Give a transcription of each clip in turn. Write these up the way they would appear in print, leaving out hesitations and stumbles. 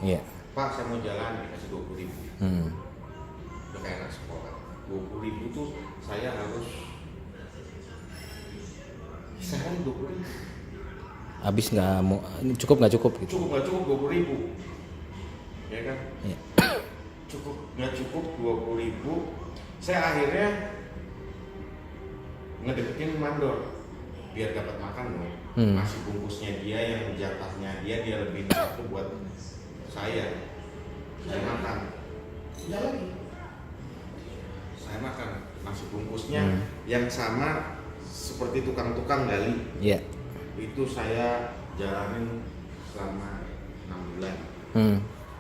Iya. Pak saya mau jalan dikasih 20.000. Udah kayak anak sekolah. 20.000 tuh saya harus sehari 20.000. Habis nggak mau, ini cukup nggak cukup gitu. Cukup nggak cukup 20.000, ya kan? Iya. Cukup nggak cukup 20.000. Saya akhirnya ngedeketin mandor biar dapat makan loh. Nasi bungkusnya dia yang jatahnya dia lebih satu buat saya makan. Ya lagi. Saya makan nasi bungkusnya yang sama seperti tukang-tukang gali. Iya. Itu saya jalanin selama 6 bulan.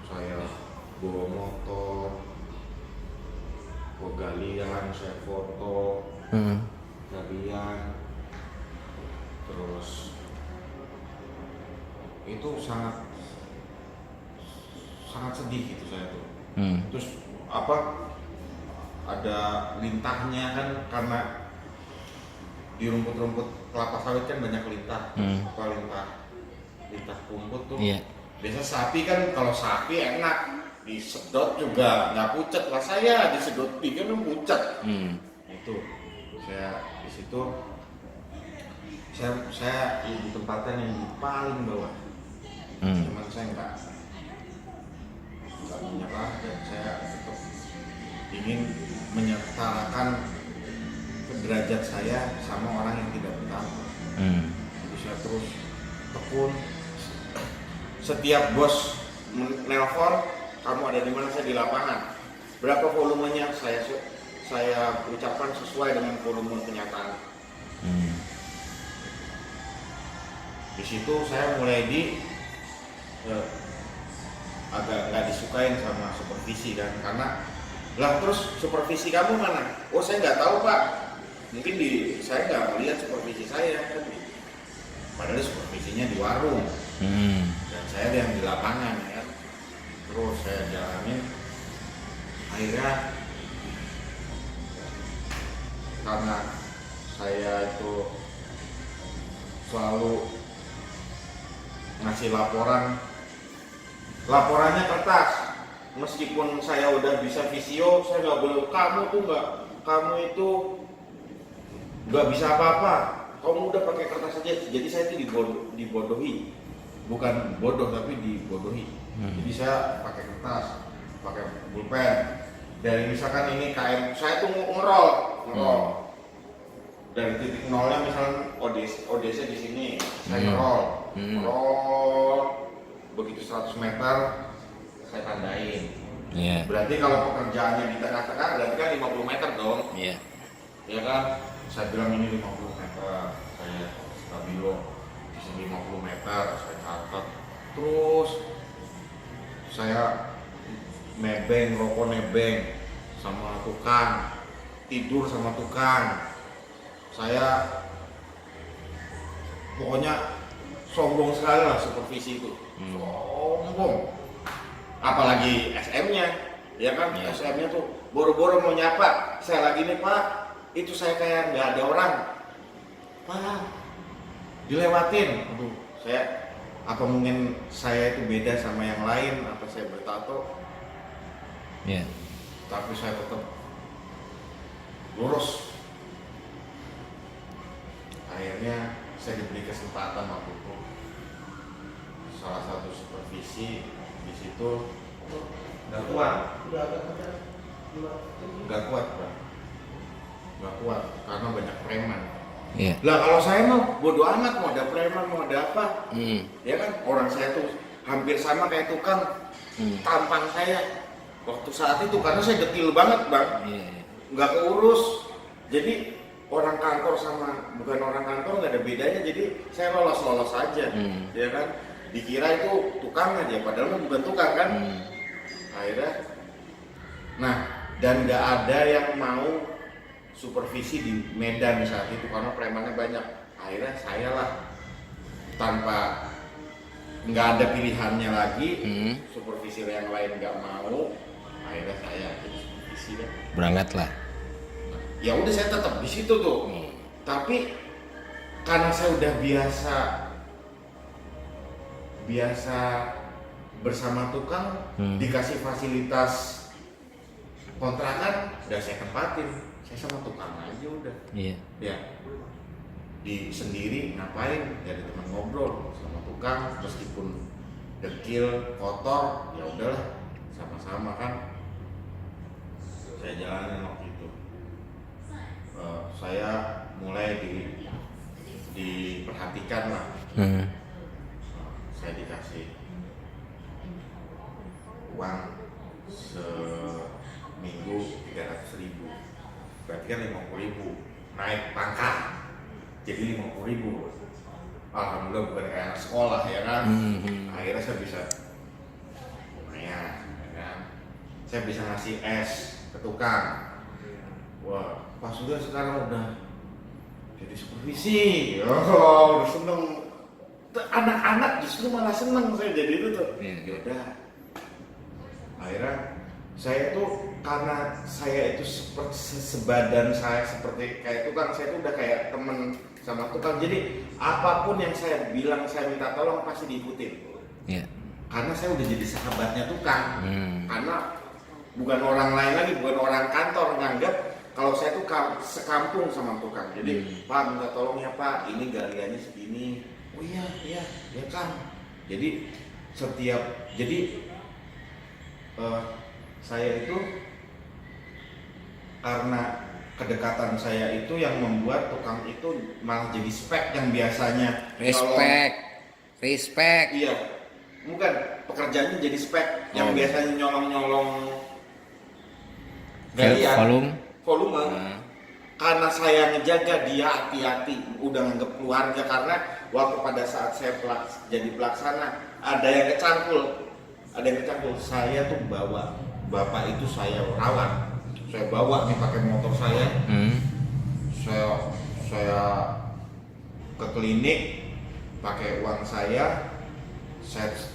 Saya bawa motor, bawa galian, saya foto, galian, terus itu sangat sedih gitu saya tuh. Terus ada lintahnya kan, karena di rumput-rumput kelapa sawit kan banyak lintah. Lintah kumput tuh. Iya. Biasa sapi kan, kalau sapi enak disedot juga nggak pucat lah, saya disedot bikin pucat. Itu saya di situ saya di tempatan yang di paling bawah. Cuman saya nggak menyerah, dan saya tetap ingin menyetarakan derajat saya sama orang yang tidak bertanggung. Jadi saya terus tekun. Setiap bos menelpon, kamu ada di mana? Saya di lapangan. Berapa volumenya? Saya ucapkan sesuai dengan volume kenyataan. Di situ saya mulai agak nggak disukain sama supervisi kan, karena lah terus supervisi kamu mana? Oh saya nggak tahu pak, mungkin saya nggak melihat supervisi saya kan, padahal supervisinya di warung dan saya yang di lapangan ya. Terus saya jalanin, akhirnya karena saya itu selalu ngasih laporannya kertas, meskipun saya udah bisa visio, saya nggak boleh, kamu itu nggak bisa apa-apa, kamu udah pakai kertas aja. Jadi saya itu dibodohi, bukan bodoh tapi dibodohi. Jadi saya pakai kertas, pakai pulpen. Dari misalkan ini KM, saya tuh ngerol. Dari titik nolnya misalnya ODC di sini, saya ngerol, begitu 100 meter saya tandain. Berarti kalau pekerjaannya di tengah-tengah berarti kan 50 meter dong. Ya kan, saya bilang ini 50 meter, saya stabilo di sini 50 meter, saya catat. Terus saya rokok nebeng sama tukang, tidur sama tukang. Saya pokoknya sombong sekali lah supervisi itu. Sombong. Apalagi SM-nya, ya kan? SM-nya tuh boro-boro mau nyapa. Saya lagi nih pak, itu saya kayak nggak ada orang. Pak, dilewatin. Aduh, apa mungkin saya itu beda sama yang lain? Apa saya bertato? Tapi saya tetap lurus. Akhirnya saya diberi kesempatan waktu itu, salah satu supervisi di situ nggak kuat, karena banyak preman. Lah kalau saya mah bodo amat, mau ada preman mau ada apa, ya kan, orang saya tuh hampir sama kayak tukang, tampang saya waktu saat itu karena saya detil banget bang, nggak keurus. Jadi orang kantor sama bukan orang kantor nggak ada bedanya, jadi saya lolos aja, ya kan, dikira itu tukang aja, padahal bukan tukang kan. Akhirnya, nah dan nggak ada yang mau supervisi di Medan saat itu karena premannya banyak. Akhirnya saya lah, tanpa nggak ada pilihannya lagi, supervisi yang lain nggak mau, akhirnya saya jadi supervisi deh. Berangkat lah. Ya udah saya tetap di situ tuh. Tapi karena saya udah biasa bersama tukang, dikasih fasilitas kontrakan, udah saya tempatin, saya sama tukang aja udah. Iya. Ya, di sendiri ngapain? Jadi teman ngobrol sama tukang, meskipun dekil, kotor, ya udahlah, sama-sama kan. Saya jalanin waktu itu. Saya mulai diperhatikan lah. Saya dikasih uang seminggu 300.000, berarti kan 50.000, naik pangkat jadi 50.000. Alhamdulillah bukan kayak anak sekolah ya kan. Akhirnya saya bisa lumayan ya kan, saya bisa ngasih es ke tukang. Wah, Pak Suga sekarang udah jadi supervisi, udah seneng. Anak-anak justru malah seneng saya jadi itu tuh. Yaudah, akhirnya saya tuh karena saya itu seperti sebadan saya seperti kayak tukang, saya tuh udah kayak temen sama tukang. Jadi apapun yang saya bilang, saya minta tolong pasti diikutin. Karena saya udah jadi sahabatnya tukang. Karena bukan orang lain lagi, bukan orang kantor, nganggap kalau saya tuh sekampung sama tukang. Jadi Pak minta tolong ya Pak, ini galiannya segini. Oh iya ya Kang. Jadi saya itu karena kedekatan saya itu yang membuat tukang itu malah jadi spek yang biasanya respect. Iya, bukan pekerjaannya jadi spek yang biasanya nyolong galian, volume. Karena saya ngejaga dia hati-hati, udah nganggep keluarga. Karena waktu pada saat saya jadi pelaksana ada yang kecangkul, saya tuh bawa bapak itu, saya rawat, saya bawa nih pakai motor saya, saya ke klinik pakai uang saya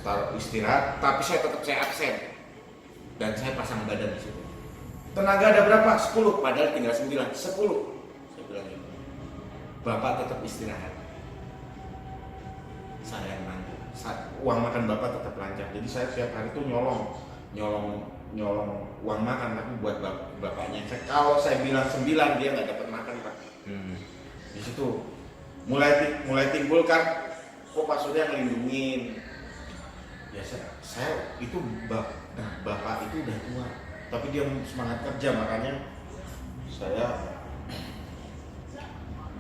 taruh istirahat, tapi saya tetap absen dan saya pasang badan di situ. Tenaga ada berapa? 10, padahal tinggal 9, 10. Saya bilang gitu. Bapak tetap istirahat, saya yang nanti. Uang makan bapak tetap lancar. Jadi saya setiap hari tuh nyolong uang makan, tapi buat bapaknya. Kalau saya bilang 9, dia nggak dapat makan Pak. Di situ mulai timbul kan, kok Pak Surya ngelindungin. Ya saya itu bapak itu udah tua, tapi dia semangat kerja, makanya saya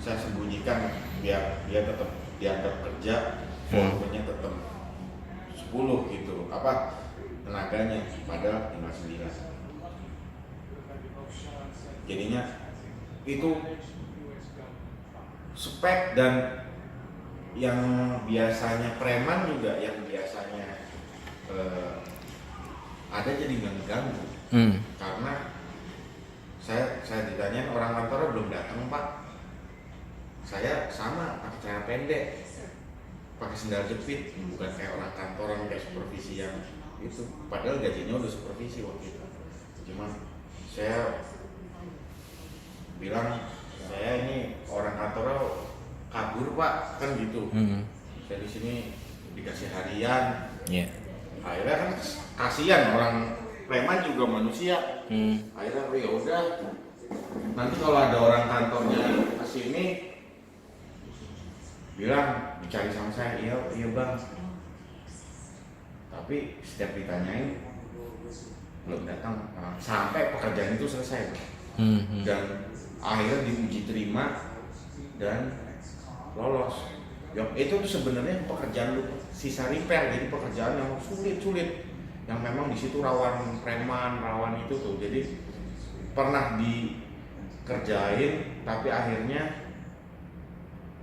sembunyikan biar dia tetap dianggap kerja, volumenya tetap 10 gitu, tenaganya, padahal tinggal 9. Jadinya itu spek, dan yang biasanya preman juga, yang biasanya ada jadi mengganggu. Karena saya ditanyain, orang kantornya belum datang Pak. Saya sama pakai celana pendek, pakai sendal jepit, bukan kayak orang kantoran kayak supervisi yang itu. Padahal gajinya udah supervisi waktu itu. Cuman saya bilang, saya ini orang kantornya kabur Pak, kan gitu. Saya di sini dikasih harian. Akhirnya kan kasihan, orang preman juga manusia. Akhirnya ya udah, nanti kalau ada orang kantornya kesini bilang, dicari sama saya, iya Bang. Tapi setiap ditanyain belum datang, sampai pekerjaan itu selesai. Dan akhirnya diuji terima dan lolos. Itu tuh sebenarnya pekerjaan sisa repair, jadi pekerjaan yang sulit, yang memang di situ rawan preman, rawan itu tuh. Jadi pernah dikerjain, tapi akhirnya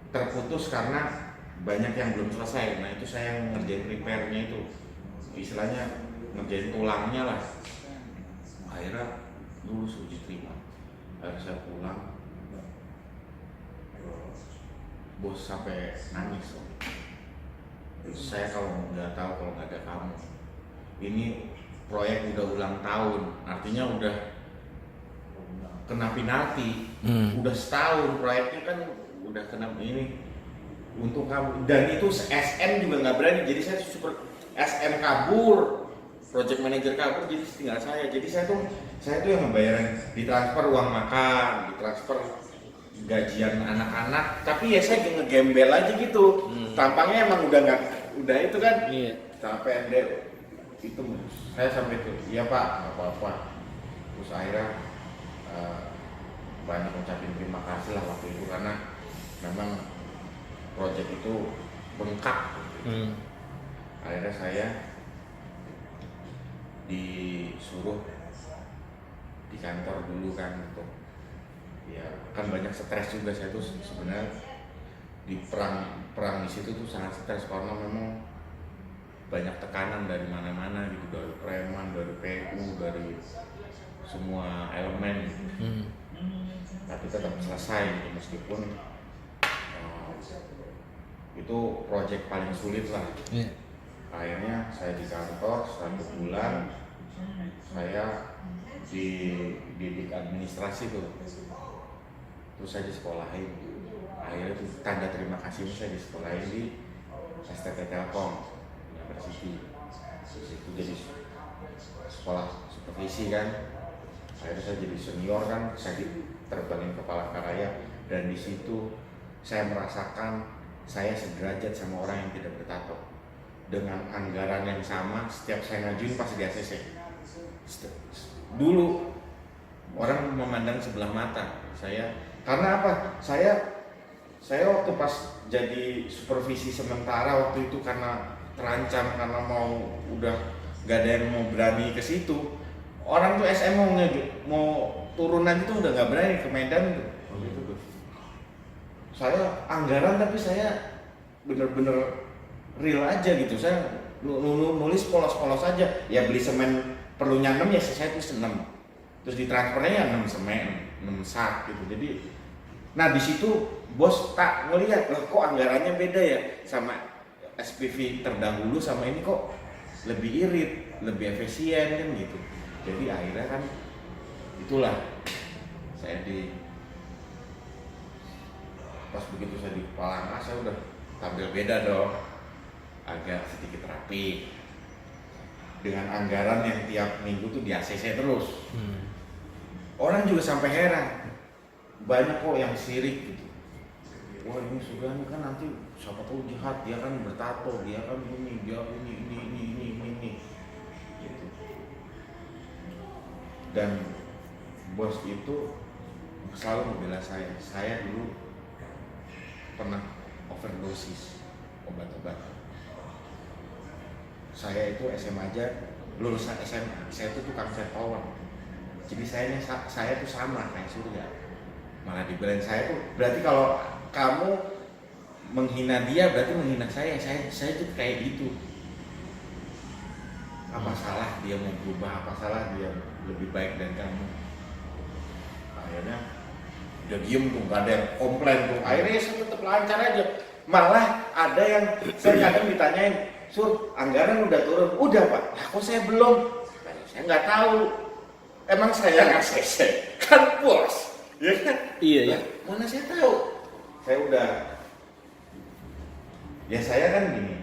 terputus karena banyak yang belum selesai. Nah itu saya yang ngerjain repairnya itu, istilahnya ngerjain tulangnya lah. Akhirnya lulus uji terima. Akhirnya saya pulang, bos sampai nangis. Saya kalau nggak tahu, kalau nggak ada kamu, ini proyek udah ulang tahun, artinya udah kena penalti, udah setahun proyeknya kan udah kena ini untuk kamu. Dan itu SN juga nggak berani, jadi saya SM kabur, project manager kabur, jadi tinggal saya. Jadi saya tuh yang ngebayarin, ditransfer uang makan, ditransfer gajian anak-anak, tapi ya saya ngegembel aja gitu. Tampangnya emang udah itu kan, sampai itu saya sampai itu, iya Pak, nggak apa-apa. Terus akhirnya banyak ngucapin terima kasih lah waktu itu, karena memang project itu bengkak. Akhirnya saya disuruh di kantor dulu kan, untuk ya kan banyak stres juga. Saya tuh sebenarnya di perang di situ tuh sangat stres, karena memang banyak tekanan dari mana-mana gitu, dari preman, dari PU, dari semua elemen gitu. Tapi tetap selesai gitu, meskipun itu project paling sulit lah. Akhirnya saya di kantor 1 bulan, saya dididik administrasi tuh, terus saya disekolahin. Akhirnya tuh tanda terima kasih saya disekolahin di STT Telkom University. Terus itu jadi sekolah supervisi kan. Akhirnya saya jadi senior kan, saya diterbangin ke Palangkaraya, dan di situ saya merasakan saya sederajat sama orang yang tidak bertato. Dengan anggaran yang sama, setiap saya ngajuin pasti di ACC. Dulu orang memandang sebelah mata saya, karena apa? Saya waktu pas jadi supervisi sementara waktu itu, karena terancam, karena udah gak ada yang mau berani ke situ. Orang tuh SM mau turun aja tuh udah gak berani ke Medan tuh. Saya anggaran, tapi saya bener-bener real aja gitu. Saya nulis polos-polos aja. Ya beli semen perlunya 6, ya saya tulis 6. Terus ditransfernya ya 6 semen, 6 sak gitu. Jadi nah di situ bos tak ngelihat, loh kok anggarannya beda ya sama SPV terdahulu, sama ini kok lebih irit, lebih efisien kan gitu. Jadi akhirnya kan itulah saya pas begitu saya di Palangka, saya udah tampil beda dong, agak sedikit rapi, dengan anggaran yang tiap minggu tuh di ACC terus. Orang juga sampai heran, banyak kok yang sirik gitu. Wah ini Sugani kan nanti siapa tahu jahat, dia kan bertato, dia kan ini, dia ini gitu. Dan bos itu selalu membela saya. Saya dulu pernah overdosis obat-obat. Saya itu SMA aja, lulusan SMA, saya itu tukang setoran. Jadi saya tuh sama kayak Surya. Malah dibelain saya tuh, berarti kalau kamu menghina dia berarti menghina saya tuh kayak gitu. Apa salah dia mau berubah, apa salah dia lebih baik dari kamu? Akhirnya udah diem tuh, gak ada yang komplain tuh. Akhirnya saya tetap lancar aja. Malah ada yang saya kadang ditanyain, Sur, anggaran udah turun? Udah Pak. Lah kok saya belum? Nah, saya nggak tahu. Emang saya nggak ACC? Kan bos, ya kan? Iya. Nah, mana saya tahu? Saya udah. Ya saya kan gini.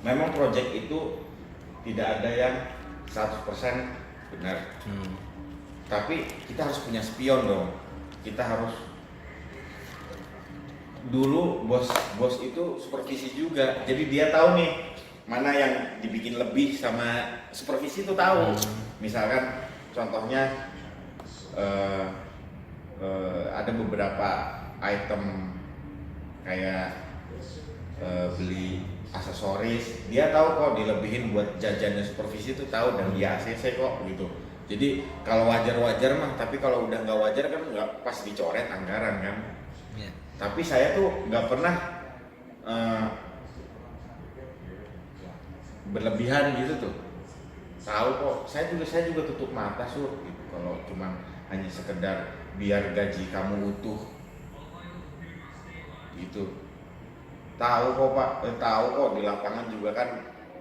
Memang proyek itu tidak ada yang 100% benar. Tapi kita harus punya spion dong. Kita harus, dulu bos itu supervisi juga, jadi dia tahu nih mana yang dibikin lebih sama supervisi itu tahu. Misalkan contohnya ada beberapa item kayak beli aksesoris, dia tahu kok dilebihin buat jajannya supervisi itu tahu, dan dia ACC kok gitu. Jadi kalau wajar-wajar mah, tapi kalau udah nggak wajar kan nggak pas dicoret anggaran kan. Tapi saya tuh nggak pernah berlebihan gitu tuh. Tahu kok, saya juga tutup mata Sur gitu. Kalau cuma hanya sekedar biar gaji kamu utuh gitu. Tahu kok Pak, tahu kok di lapangan juga kan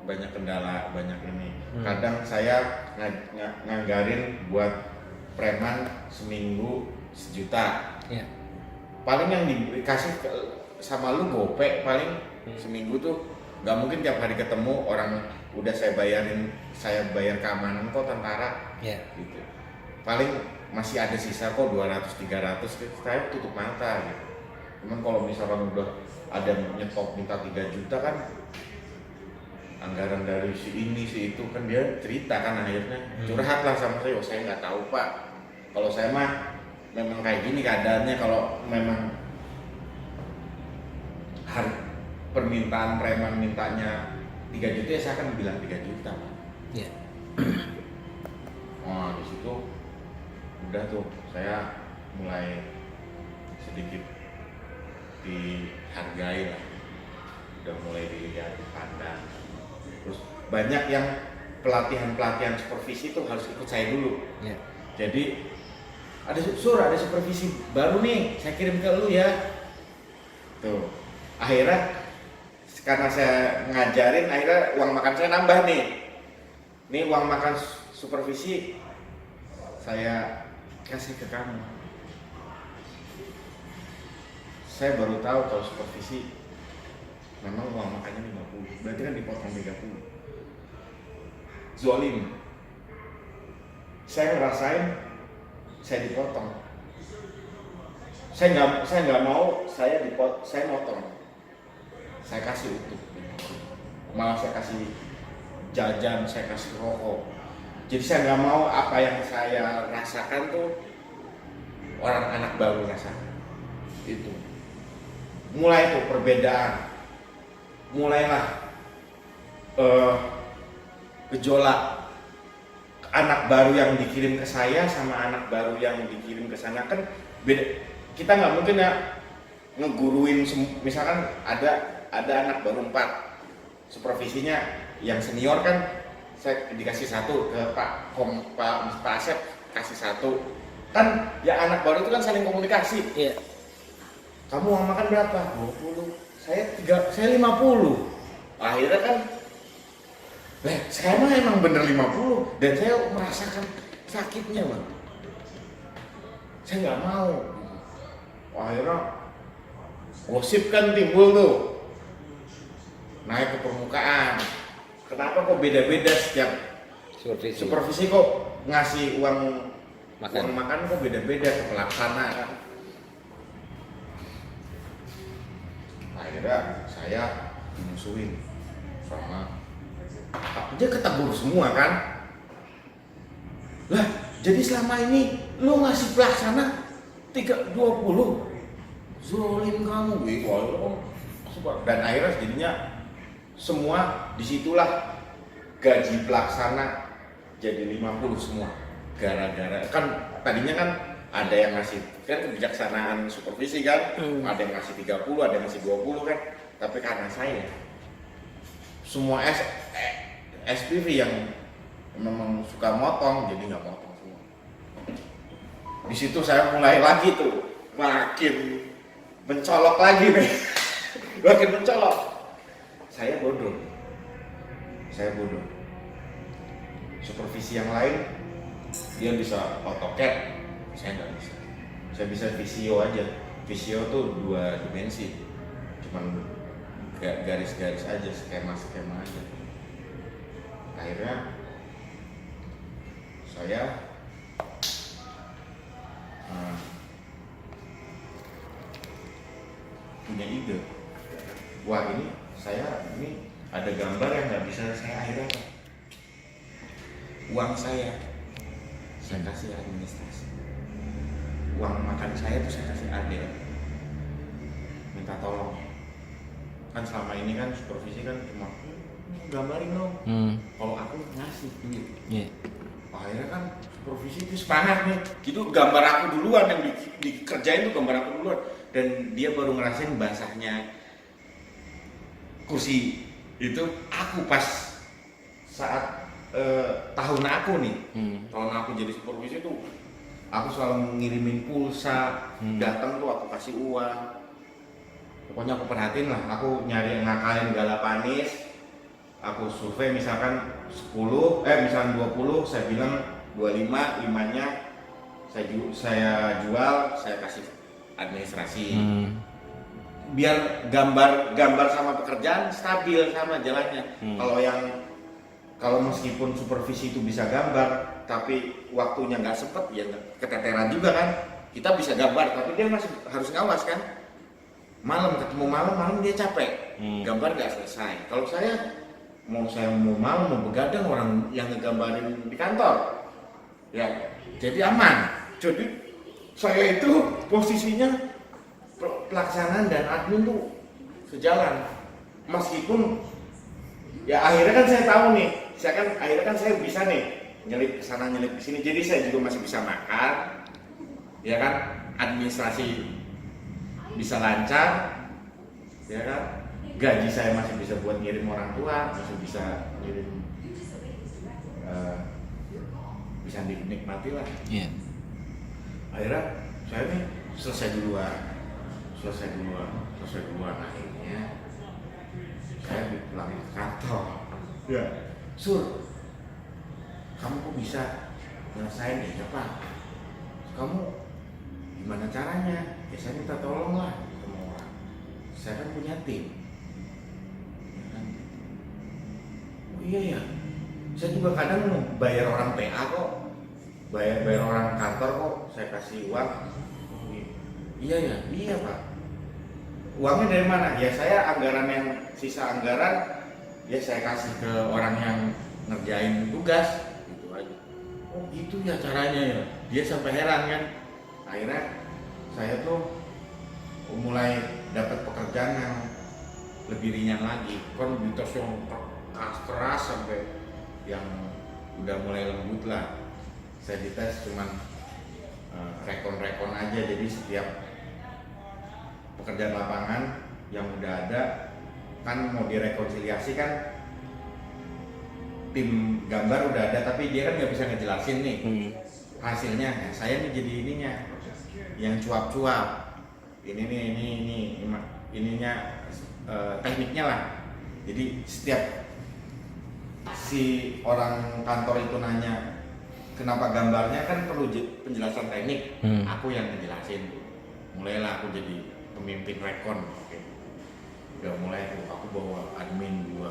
banyak kendala, banyak ini. Kadang saya nganggarin buat preman seminggu 1 juta. Paling yang dikasih sama lu gopek paling seminggu tuh nggak mungkin tiap hari ketemu orang udah saya bayar keamanan kok tentara gitu. Paling masih ada sisa kok 200-300 gitu. Saya tutup mata gitu. Cuman kalau misalkan udah ada nyetop minta 3 juta kan anggaran dari si ini si itu kan dia cerita kan akhirnya curhat lah sama saya. Oh, saya nggak tahu Pak, kalau saya mah memang kayak gini keadaannya. Kalau memang permintaan preman mintanya 3 juta ya saya akan bilang 3 juta Pak. Wah di situ udah tuh saya mulai sedikit dihargai lah, udah mulai dilihat dipandang. Terus banyak yang pelatihan supervisi itu harus ikut saya dulu. Jadi ada supervisi baru nih, saya kirim ke lu ya. Tuh akhirnya karena saya ngajarin, akhirnya uang makan saya nambah nih. Nih uang makan supervisi saya kasih ke kamu. Saya baru tahu kalau supervisi memang uang makannya 50, berarti kan dipotong 30. Zolim. Saya ngerasain saya dipotong. Saya nggak mau saya motong. Saya kasih utuh. Malah saya kasih jajan, saya kasih rokok. Jadi saya nggak mau apa yang saya rasakan tuh orang anak baru rasakan. Itu. Mulai tuh perbedaan. Mulailah gejolak anak baru yang dikirim ke saya sama anak baru yang dikirim ke sana kan beda. Kita nggak mungkin ya ngeguruin misalkan ada anak baru 4, supervisinya yang senior kan saya dikasih 1 ke Pak Asep kasih 1 kan, ya anak baru itu kan saling komunikasi. Kamu uang makan berapa? 20. Saya 50. Akhirnya kan saya mah emang bener 50 dan saya merasakan sakitnya Bang. Saya nggak mau. Akhirnya gosip kan timbul tuh, naik ke permukaan. Kenapa kok beda-beda setiap supervisi kok ngasih uang makan kok beda-beda ke pelaksana kan? Akhirnya saya dimusuhin sama dia, ketegur semua kan. Lah jadi selama ini lu ngasih pelaksana 20, zolim kamu gitu. Dan akhirnya jadinya semua disitulah gaji pelaksana jadi 50 semua. Gara-gara kan tadinya kan ada yang ngasih kan kebijaksanaan supervisi kan, ada yang ngasih 30, ada yang ngasih 20 kan. Tapi karena saya semua SPV yang memang suka motong jadi nggak motong semua. Di situ saya mulai lagi tuh makin mencolok lagi nih. Makin mencolok. Saya bodoh. Supervisi yang lain dia bisa AutoCAD, saya nggak bisa. Saya bisa Visio aja. Visio tuh 2 dimensi, cuman garis-garis aja, skema-skema aja. Akhirnya saya punya ide. Wah ini ada gambar yang nggak bisa saya akhirnya uang saya kasih administrasi, uang makan saya tuh saya kasih adil, minta tolong. Kan selama ini kan supervisi kan cuma gambarin dong, kalau aku ngasih duit. Akhirnya kan supervisi itu semangat nih, itu gambar aku duluan yang dikerjain tuh gambar aku duluan, dan dia baru ngerasain basahnya kursi itu aku pas saat tahun aku nih, tahun aku jadi supervisi tuh aku selalu ngirimin pulsa, datang tuh aku kasih uang, pokoknya aku perhatiin lah, aku nyari ngakalin Galapanis, aku survei misalkan 20, saya bilang 25, 5-nya saya jual, saya kasih administrasi. biar gambar sama pekerjaan stabil sama jalannya. Kalau meskipun supervisi itu bisa gambar, tapi waktunya nggak sempet, ya keteteran juga kan. Kita bisa gambar, tapi dia masih harus ngawas kan. Ketemu malam dia capek, gambar nggak selesai. Kalau saya mau malam mau begadang, orang yang ngegambarin di kantor, ya jadi aman. Jadi saya itu posisinya pelaksanaan dan admin tuh sejalan, meskipun ya akhirnya kan saya tahu nih, akhirnya kan saya bisa nih nyelip ke sana nyelip ke sini, jadi saya juga masih bisa makan, ya kan, administrasi bisa lancar, ya kan, gaji saya masih bisa buat ngirim orang tua, masih bisa ngirim, bisa dinikmati lah. Iya. Akhirnya saya nih selesai duluan, akhirnya saya pulang ke kantor. Ya, Sur, kamu kok bisa nyelesain ini Pak? Kamu gimana caranya? Ya saya minta tolong lah sama orang. Saya kan punya tim. Ya kan? Oh iya ya, saya juga kadang bayar orang PA kok, bayar orang kantor kok, saya kasih uang. Iya Pak. Uangnya dari mana? Ya saya sisa anggaran ya saya kasih ke orang yang ngerjain tugas, gitu aja. Oh gitu ya caranya ya. Dia sampai heran kan. Akhirnya saya tuh mulai dapat pekerjaan yang lebih ringan lagi. Kan dites yang keras sampai yang udah mulai lembut lah. Saya dites cuman rekon aja, jadi setiap pekerjaan lapangan yang udah ada kan mau direkonsiliasi kan, tim gambar udah ada tapi dia kan nggak bisa ngejelasin nih hasilnya. Nah, saya nih jadi ininya yang cuap-cuap, ininya tekniknya lah. Jadi setiap si orang kantor itu nanya kenapa gambarnya, kan perlu penjelasan teknik, aku yang ngejelasin. Mulailah aku jadi pemimpin rekon. Oke. Udah mulai aku bawa admin 2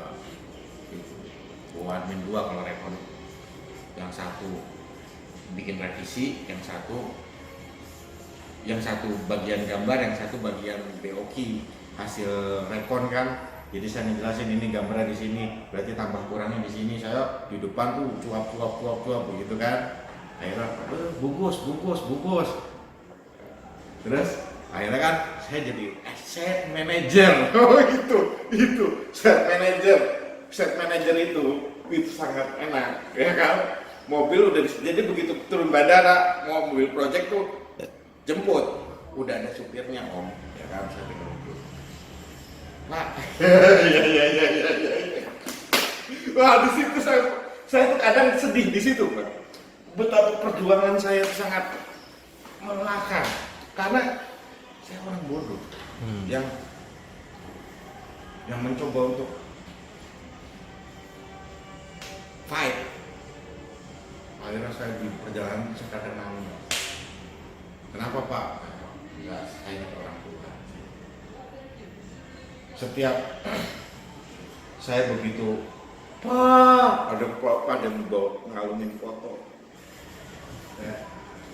gitu. Bawa admin 2 kalau rekon. Yang satu bikin revisi, yang satu bagian gambar, yang satu bagian BOQ hasil rekon kan. Jadi saya ngejelasin ini gambarnya di sini, berarti tambah kurangnya di sini. Saya di depan tuh cuap begitu kan. Akhirnya bungkus. Terus akhirnya kan saya jadi set manager. Oh itu set manager itu sangat enak ya kan. Mobil udah jadi begitu turun bandara mau mobil project tuh jemput, udah ada supirnya om, ya kan. Saya bilang Pak, iya. Wah di situ saya tuh kadang sedih di situ Pak. Betapa perjuangan saya sangat melelahkan karena saya orang bodoh yang mencoba untuk fight. Akhirnya saya di perjalanan kadang nangis. Kenapa Pak? Enggak, saya orang tua. Setiap saya begitu Pak, ada bawa ngalungin foto. Ya,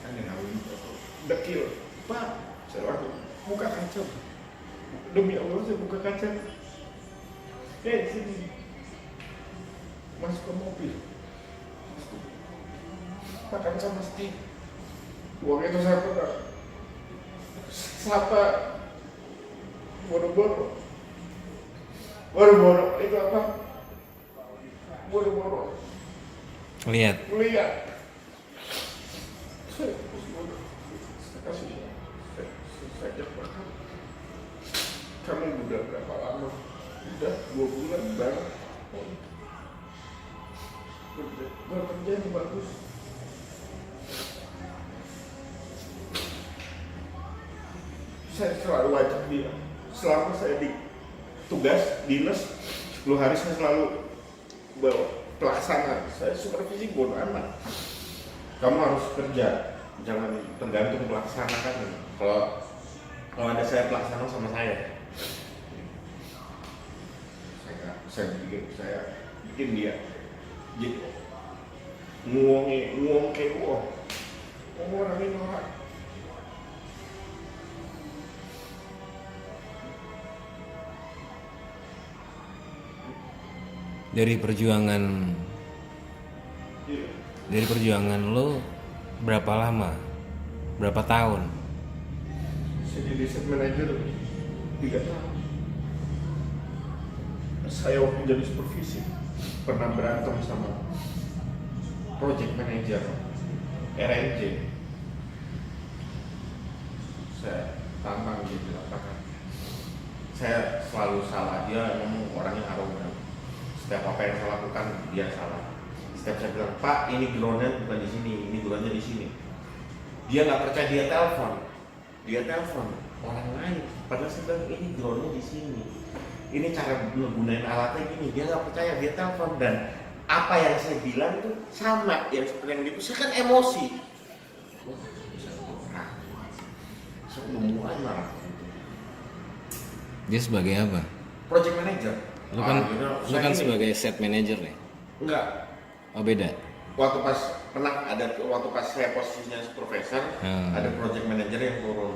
kan ngalungin foto. Dekil, Pak, saya langsung buka kaca. Demi Allah saya buka kaca. Sini. Masuk ke mobil. Makan sama Steve. Uang itu saya pernah sapa boro-boro itu apa? Boro-boro Lihat. Saya kasih saya ajak makan. Kamu udah berapa lama? Udah 2 bulan bang. Bekerja yang bagus. Saya selalu wajib dia. Selama saya di tugas dinas 10 hari saya selalu bawa pelaksana. Saya supervisi bodo amat. Kamu harus kerja, jangan tergantung pelaksana kan. Kalau ada saya pelaksana sama saya. saya bikin dia gitu nguong kayak orang ini orang. Dari perjuangan lo berapa lama? Berapa tahun? Saya jadi set manager 3 tahun. Saya waktu jadi supervisi pernah berantem sama project manager RNJ. Saya tantang dia di lapangan. Saya selalu salah, dia ngomong orangnya arogan. Setiap apa yang saya lakukan dia salah. Setiap saya bilang, Pak ini groundnya bukan di sini, ini groundnya di sini. Dia nggak percaya, dia telepon orang lain. Padahal saya bilang ini groundnya di sini. Ini cara menggunakan alatnya gini. Dia nggak percaya, dia telepon dan apa yang saya bilang itu sama yang seperti yang itu. Saya kan emosi. Saya udah mulai marah. Dia sebagai apa? Project manager. Lu kan sebagai set manager nih? Enggak. Oh beda? Waktu pas saya posisinya supervisor, ada project manager yang turun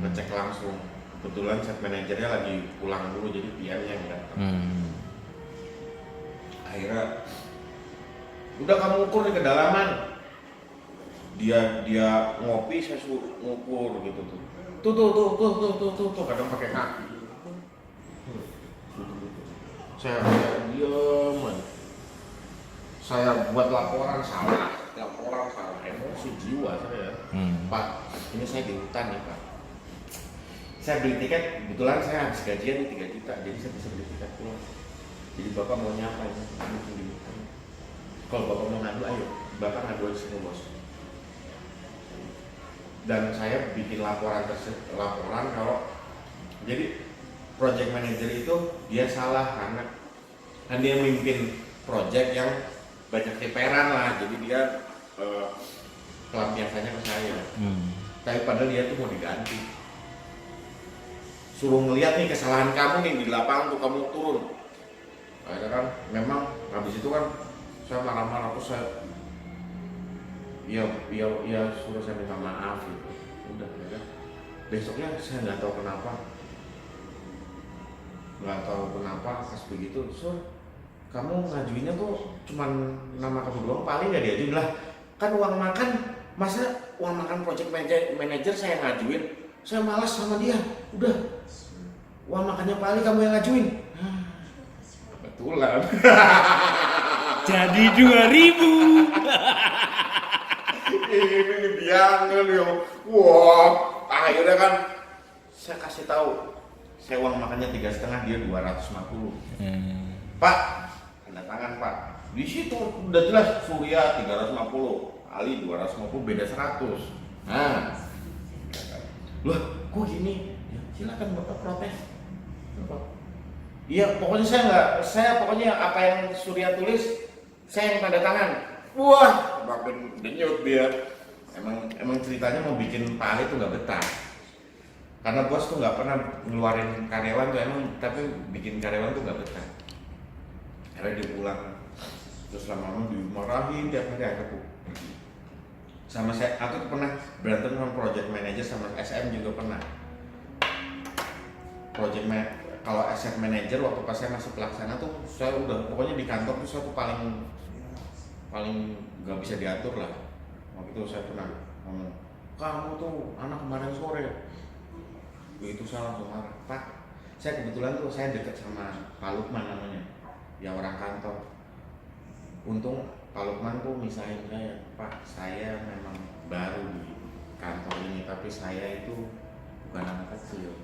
ngecek langsung. Kebetulan set manajernya lagi pulang dulu, jadi PM-nya yang datang. Akhirnya, udah kamu ukur di kedalaman. Dia ngopi, saya suruh ngukur gitu tuh. Tuh, kadang pakai kaki. Saya diam aja. Saya buat laporan salah, emosi jiwa saya. Pak, ini saya di hutan nih Pak. Saya beli tiket, kebetulan saya habis gajian nih 3 juta, jadi saya bisa beli tiket pulang. Jadi Bapak mau nyapa ini, di hutan. Kalau Bapak mau ngadu, ayo, Bapak ngadu aja sini bos. Dan saya bikin laporan kalau jadi project manager itu dia salah karena kan dia memimpin project yang banyak teperan lah, jadi dia pelampiasannya ke saya. Tapi padahal dia tuh mau diganti, suruh ngeliat nih kesalahan kamu nih di lapangan tuh kamu turun. Akhirnya kan memang habis itu kan saya marah-marah, terus saya ya suruh saya minta maaf gitu. Udah ya. Besoknya saya nggak tahu kenapa pas begitu, kamu ngajuinnya tuh cuman nama kamu doang, paling nggak diajuin lah. Kan uang makan, masa uang makan project manager saya ngajuin, saya malas sama dia. Udah, uang makannya paling kamu yang ngajuin. Kebetulan. Jadi 2.000. Ini biangnya nih, wah. Akhirnya kan saya kasih tahu. Saya uang makannya 3,5, dia 250. Pak, tanda tangan Pak. Di situ udah jelas Surya 350, Ali 250, beda 100. Nah, loh, kok gini? Ya, silakan Bapak protes. Iya, saya pokoknya apa yang Surya tulis, saya yang tanda tangan. Wah, makin denyut dia. Emang ceritanya mau bikin Pak Ali tuh nggak betah. Karena bos tuh nggak pernah ngeluarin karyawan tuh tapi bikin karyawan tuh nggak betah. Akhirnya dia pulang, terus lama-lama dimarahin tiap hari. Aku pernah berantem sama project manager, sama SM juga pernah. Kalau SM manager waktu pas saya masih pelaksana tuh saya udah pokoknya di kantor tuh saya tuh paling nggak bisa diatur lah. Waktu itu saya pernah ngomong, kamu tuh anak kemarin sore. Begitu saya langsung marah, Pak. Saya kebetulan tuh saya dekat sama Pak Lukman namanya, ya orang kantor. Untung Pak Lukman tuh misahin saya, Pak, saya memang baru di kantor ini, tapi saya itu bukan anak kecil.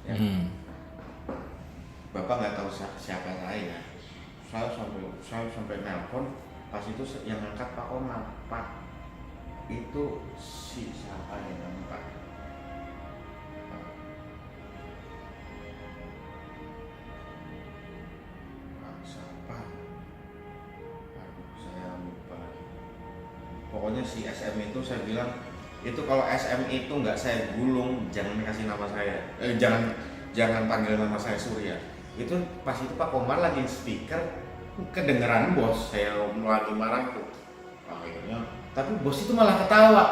Ya. Bapak nggak tahu siapa saya. Saya sampai nelpon, pas itu yang ngangkat Pak Omar, Pak. Itu si siapa ya namanya Pak? Pokoknya si SM itu saya bilang, itu kalau SM itu nggak saya gulung, jangan kasih nama saya, jangan panggil nama saya Surya. Itu pas itu Pak Komar lagi speaker, kedengeran bos saya lagi marah tuh. Akhirnya, tapi bos itu malah ketawa,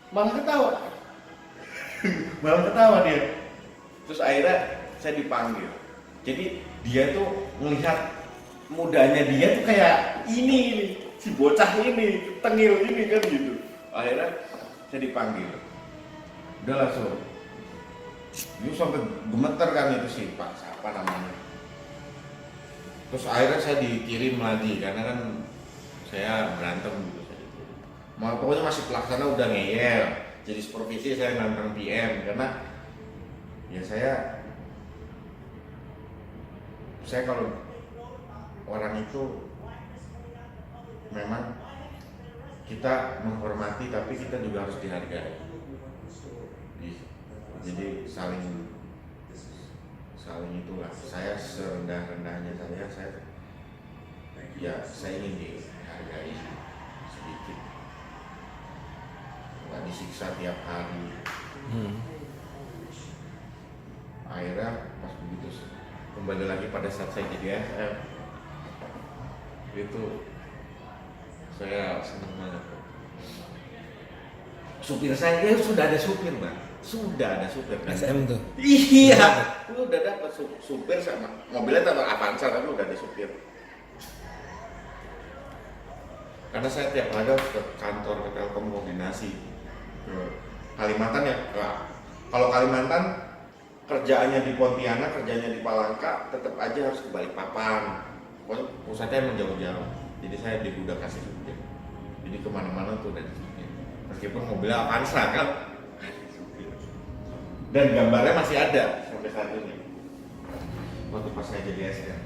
malah ketawa, malah ketawa dia. Terus akhirnya saya dipanggil. Jadi dia tuh melihat mudanya dia tuh kayak ini si bocah ini, tengil ini kan gitu. Akhirnya saya dipanggil. Udah langsung. Itu sampai gemeter kan itu sih Pak, siapa namanya. Terus akhirnya saya dikirim lagi karena kan saya berantem gitu. Pokoknya masih pelaksana udah ngeyel. Jadi supervisi saya nantang PM karena ya saya kalau orang itu memang kita menghormati tapi kita juga harus dihargai. Jadi saling itulah. Saya serendah-rendahnya saya ingin dihargai sedikit, nggak disiksa tiap hari. Akhirnya pas begitu kembali lagi pada saat saya jadi SM itu saya senang banget. Supir saya sudah ada supir Bang, sudah ada supir kan? SM tuh. Iya, lu udah dapat supir sama mobilnya tetap Avanza tapi udah ada supir. Karena saya tiap hari harus ke kantor ke Telkom koordinasi ke Kalimantan ya. Kalau Kalimantan kerjaannya di Pontianak, kerjanya di Palangka, tetap aja harus ke Balikpapan. Pokoknya pusatnya emang jauh-jauh. Jadi saya dibudak kasih supir. Jadi kemana-mana tuh udah supir. Meskipun mobilnya Avanza kan. Dan gambarnya masih ada sampai saat ini. Waktu pas saya jadi SM.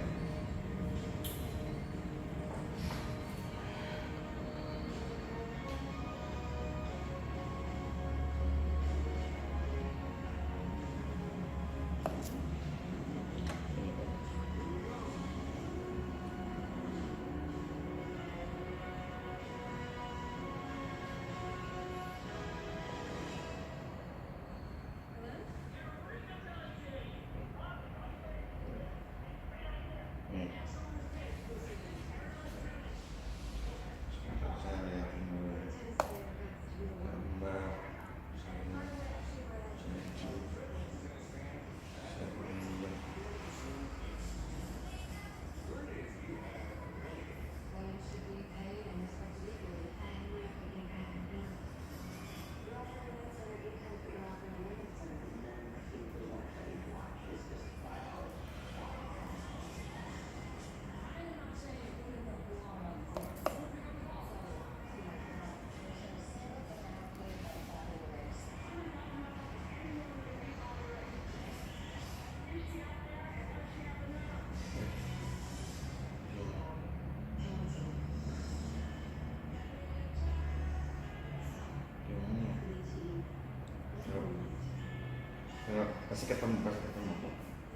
Pasti ketemu kok.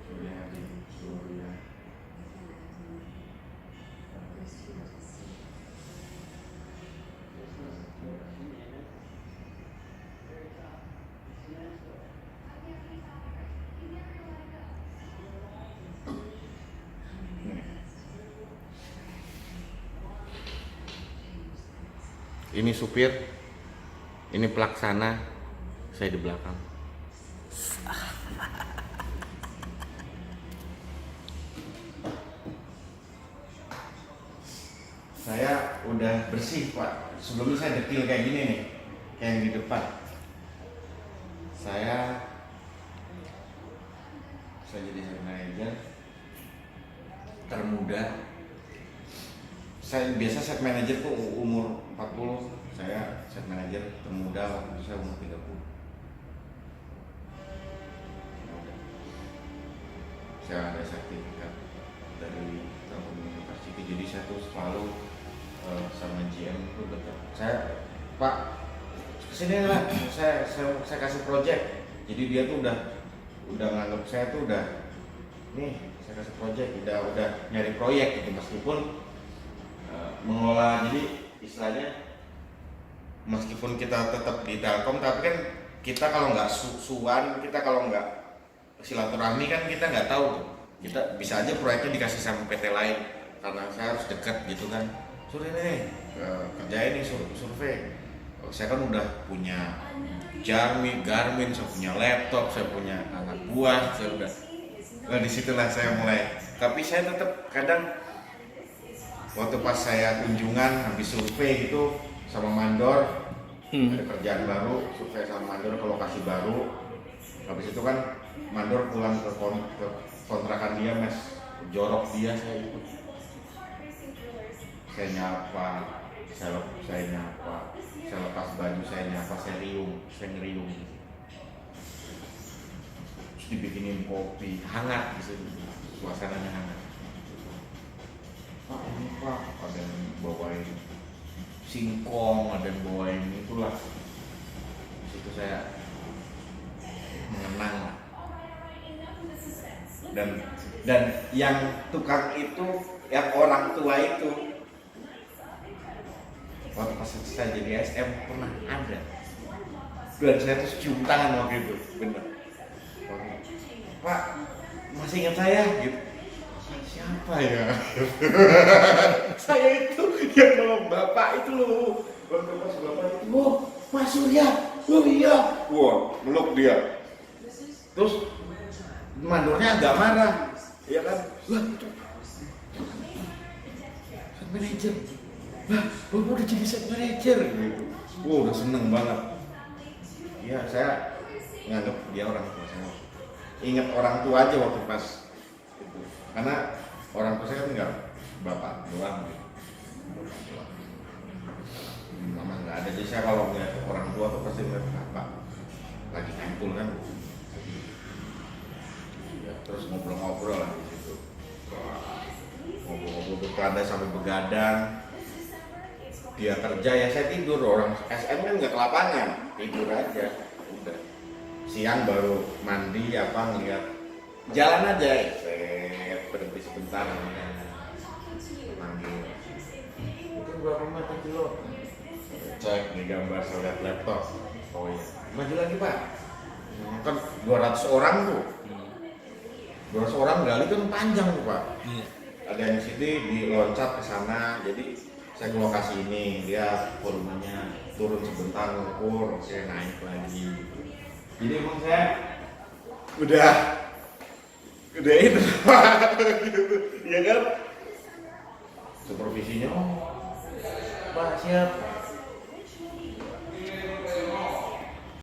Surya. Ini supir, ini pelaksana, saya di belakang. Saya udah bersih Pak. Sebelumnya saya detil kayak gini nih, kayak yang di depan. Saya jadi head manager termuda. Saya biasa set manager tuh umur 40, saya set manager termuda waktu saya umur 30. Saya ada sertifikat dari Telkom University, jadi saya tuh selalu sama GM itu dekat. Saya Pak kesini lah, saya kasih project. Jadi dia tuh udah nganggap saya tuh udah nih saya kasih project, udah nyari proyek gitu meskipun mengelola, jadi istilahnya meskipun kita tetap di Telkom tapi kan kita kalau nggak suan, kita kalau nggak silaturahmi kan kita nggak tahu tuh kita bisa aja proyeknya dikasih sama PT lain karena saya harus dekat gitu kan. Survei nih, kerjain nih survei. Saya kan udah punya Garmin, saya punya laptop, saya punya anak buah, saya udah. Nah disitulah saya mulai. Tapi saya tetap kadang waktu pas saya kunjungan habis survei gitu sama mandor, ada kerjaan baru, survei sama mandor ke lokasi baru. Habis itu kan mandor pulang ke kontrakan dia, mes jorok dia, saya ikut. Saya nyapa, saya nyapa, saya lepas baju, saya nyapa, saya ngeriung. Terus dibikinin kopi hangat gitu, suasananya hangat. Pak ini Pak, ada yang bawain singkong, ada yang bawain itulah. Di situ saya mengenang. Dan yang tukang itu, yang orang tua itu, waktu pas saya jadi SM pernah ada. Dan saya tuh cium tangan waktu itu, bener. Pak, masih ingat saya? Gitu. Siapa ya? Saya itu yang nolong bapak itu loh. Waktu pas bapak itu, oh Pak Surya, oh iya. Wah, meluk dia. Terus mandornya agak marah, ya kan? Wah itu set manager. Wah, bapak udah jadi set manager gitu. Wah, udah seneng banget. Ya, saya nganggap dia orang tua saya. Ingat orang tua aja waktu pas itu. Karena orang tua saya kan enggak bapak doang gitu. Mama nggak ada, jadi saya kalau ngeliat orang tua tuh pasti ngeliat bapak lagi ngumpul kan. Ya, terus ngobrol-ngobrol lah di situ. Ngobrol-ngobrol bercanda sampai begadang. Dia kerja ya saya tidur, orang SM kan nggak ke lapangan, tidur aja. Udah. Siang baru mandi apa ngeliat jalan aja, berhenti sebentar. Manggil. Itu berapa meter kilo? Cek nih gambar saya lihat laptop. Oh iya. Maju lagi Pak. Kan 200 orang tuh. 200 orang gali kan panjang tuh Pak. Ada yang di sini diloncat ke sana, jadi saya ke lokasi ini, dia volumenya turun sebentar ngukur, saya naik lagi. Jadi emang saya udah itu Pak, gitu. Iya kan? Supervisinya, oh Pak siap.